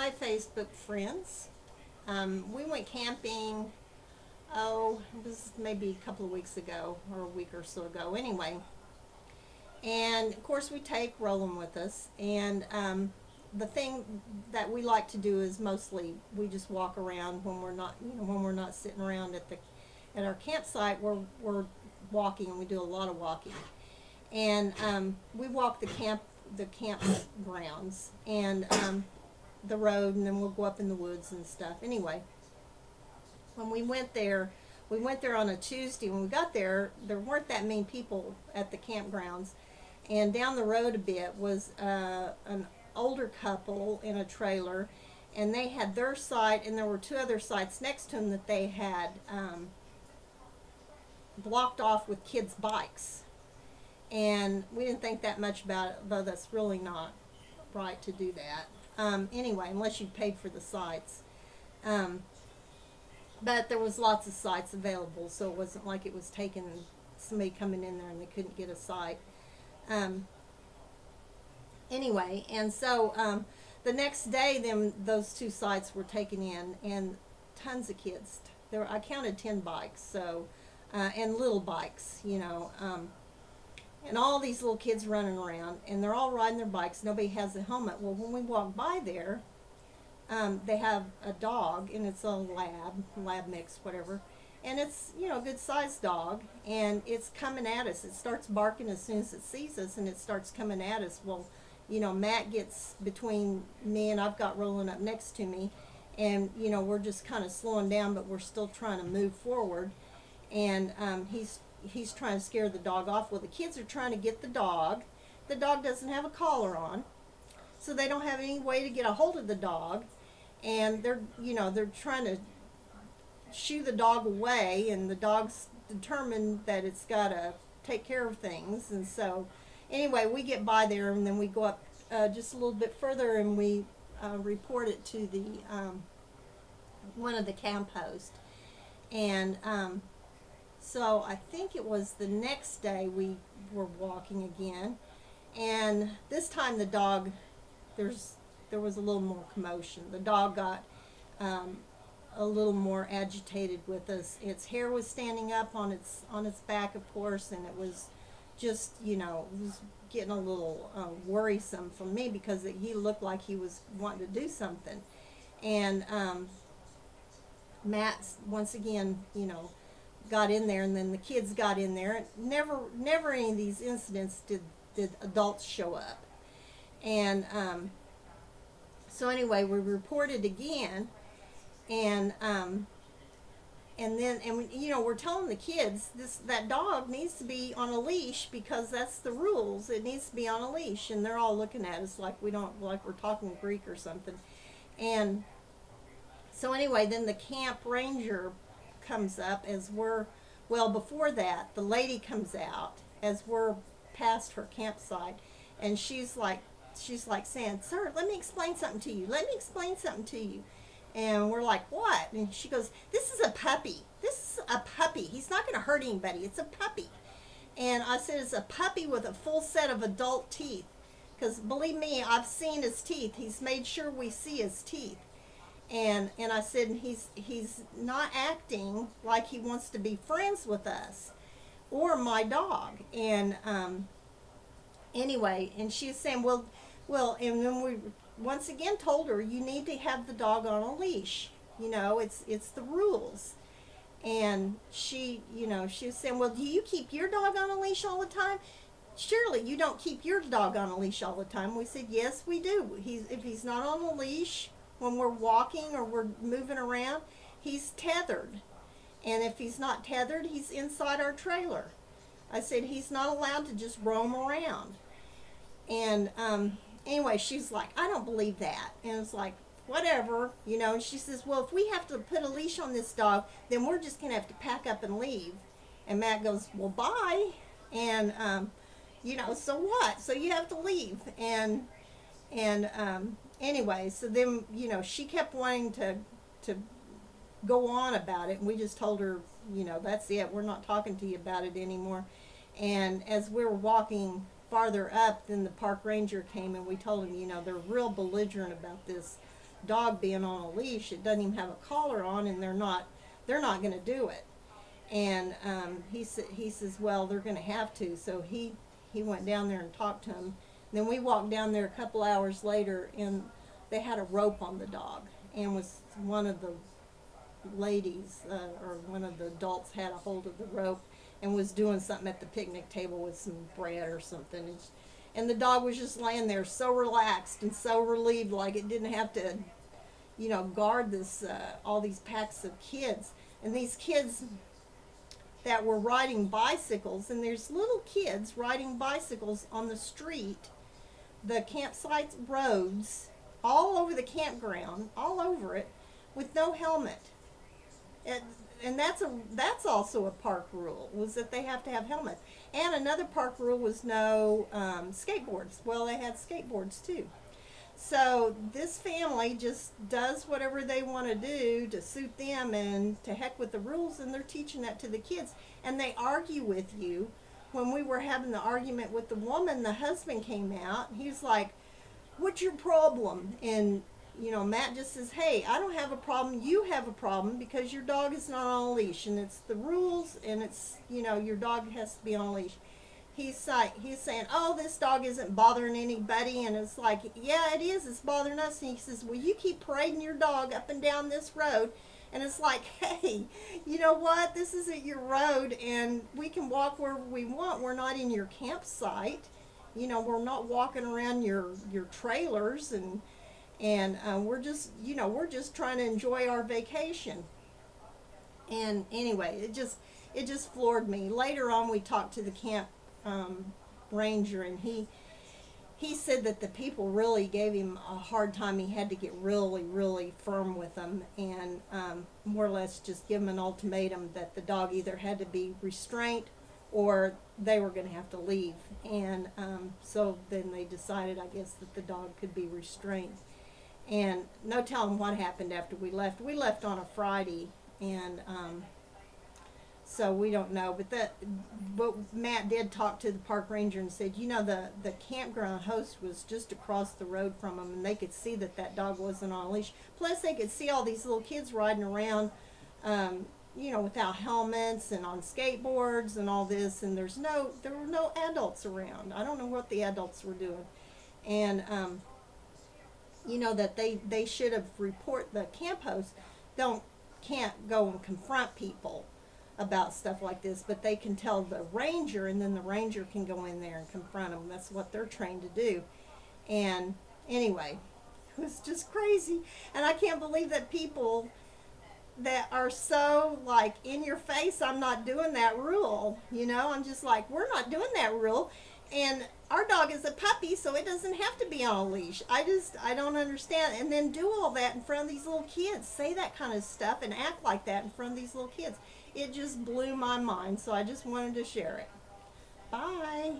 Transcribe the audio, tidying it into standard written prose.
Hi, Facebook friends. We went camping, it was maybe a couple of weeks ago or a week or so ago, anyway. And of course, we take Roland with us. And the thing that we like to do is mostly we just walk around when we're not, when we're not sitting around at our campsite. We're walking, and we do a lot of walking. And we walk the campgrounds, and the road, and then we'll go up in the woods and stuff. Anyway, when we went there on a Tuesday. When we got there weren't that many people at the campgrounds, and down the road a bit was an older couple in a trailer, and they had their site, and there were two other sites next to them that they had blocked off with kids' bikes. And we didn't think that much about it, though that's really not right to do that. Anyway, unless you paid for the sites. Um, but there was lots of sites available, so it wasn't like it was taken and somebody coming in there and they couldn't get a site. Um, anyway, and so the next day, those two sites were taken in, and tons of kids. I counted 10 bikes, so and little bikes, and all these little kids running around, and they're all riding their bikes. Nobody has a helmet. Well, when we walk by there, they have a dog, and it's a lab mix, whatever, and it's a good sized dog, and it's coming at us. It starts barking as soon as it sees us, and it starts coming at us. Well, Matt gets between me, and I've got Roland up next to me, and we're just kind of slowing down, but we're still trying to move forward, and he's trying to scare the dog off. Well, the kids are trying to get the dog. The dog doesn't have a collar on, so they don't have any way to get a hold of the dog, and they're trying to shoo the dog away, and the dog's determined that it's got to take care of things. And so anyway, we get by there, and then we go up just a little bit further, and we report it to the one of the camp hosts. And so I think it was the next day we were walking again, and this time the dog, there was a little more commotion. The dog got a little more agitated with us. Its hair was standing up on its back, of course, and it was just it was getting a little worrisome for me, because he looked like he was wanting to do something. And Matt once again got in there, and then the kids got in there, and never any of these incidents did adults show up. And so anyway, we reported again, and we're telling the kids that dog needs to be on a leash, because that's the rules. It needs to be on a leash, and they're all looking at us like we're talking Greek or something. And so anyway, then the camp ranger comes up before that, the lady comes out as we're past her campsite, and she's like saying, "Sir, let me explain something to you. Let me explain something to you." And we're like, "What?" And she goes, "This is a puppy. This is a puppy. He's not going to hurt anybody. It's a puppy." And I said, "It's a puppy with a full set of adult teeth. Because believe me, I've seen his teeth. He's made sure we see his teeth." And I said, he's not acting like he wants to be friends with us or my dog. And anyway, and she was saying, well, and then we once again told her, you need to have the dog on a leash. It's the rules. And she was saying, well, do you keep your dog on a leash all the time? Surely you don't keep your dog on a leash all the time. We said, yes, we do. If he's not on a leash when we're walking or we're moving around, he's tethered. And if he's not tethered, he's inside our trailer. I said, he's not allowed to just roam around. And anyway, she's like, I don't believe that. And it's like, whatever, And she says, well, if we have to put a leash on this dog, then we're just going to have to pack up and leave. And Matt goes, well, bye. And, so what? So you have to leave. And anyway, so then, she kept wanting to go on about it, and we just told her, that's it. We're not talking to you about it anymore. And as we were walking farther up, then the park ranger came, and we told him, they're real belligerent about this dog being on a leash. It doesn't even have a collar on, and they're not going to do it. And he says, well, they're going to have to. So he went down there and talked to him. And then we walked down there a couple hours later, and they had a rope on the dog, and was one of the ladies or one of the adults had a hold of the rope and was doing something at the picnic table with some bread or something. And the dog was just laying there so relaxed and so relieved, like it didn't have to, guard this all these packs of kids. And these kids that were riding bicycles, and there's little kids riding bicycles on the street, the campsite roads, all over the campground, all over it, with no helmet. And that's also a park rule, was that they have to have helmets. And another park rule was no skateboards. Well, they had skateboards too. So this family just does whatever they want to do to suit them, and to heck with the rules, and they're teaching that to the kids. And they argue with you. When we were having the argument with the woman, the husband came out. He was like, what's your problem? And Matt just says, hey, I don't have a problem. You have a problem because your dog is not on a leash, and it's the rules, and it's, your dog has to be on a leash. He's saying, oh, this dog isn't bothering anybody, and it's like, yeah, it is. It's bothering us. And he says, well, you keep parading your dog up and down this road. And it's like, hey, you know what? This isn't your road, and we can walk wherever we want. We're not in your campsite. We're not walking around your trailers, and we're just trying to enjoy our vacation. And anyway, it just floored me. Later on, we talked to the camp ranger, and he said that the people really gave him a hard time. He had to get really, really firm with them, and more or less just give him an ultimatum that the dog either had to be restrained or they were going to have to leave. And so then they decided, I guess, that the dog could be restrained. And no telling what happened after we left. We left on a Friday, and so we don't know. But Matt did talk to the park ranger and said, the campground host was just across the road from them, and they could see that dog wasn't on a leash. Plus, they could see all these little kids riding around, without helmets and on skateboards and all this. And there were no adults around. I don't know what the adults were doing, and that they should have the camp hosts can't go and confront people about stuff like this, but they can tell the ranger, and then the ranger can go in there and confront them. That's what they're trained to do. And anyway, it was just crazy. And I can't believe that people that are so like in your face, I'm not doing that rule. I'm just like, we're not doing that rule. And our dog is a puppy, so it doesn't have to be on a leash. I don't understand. And then do all that in front of these little kids. Say that kind of stuff and act like that in front of these little kids. It just blew my mind, so I just wanted to share it. Bye.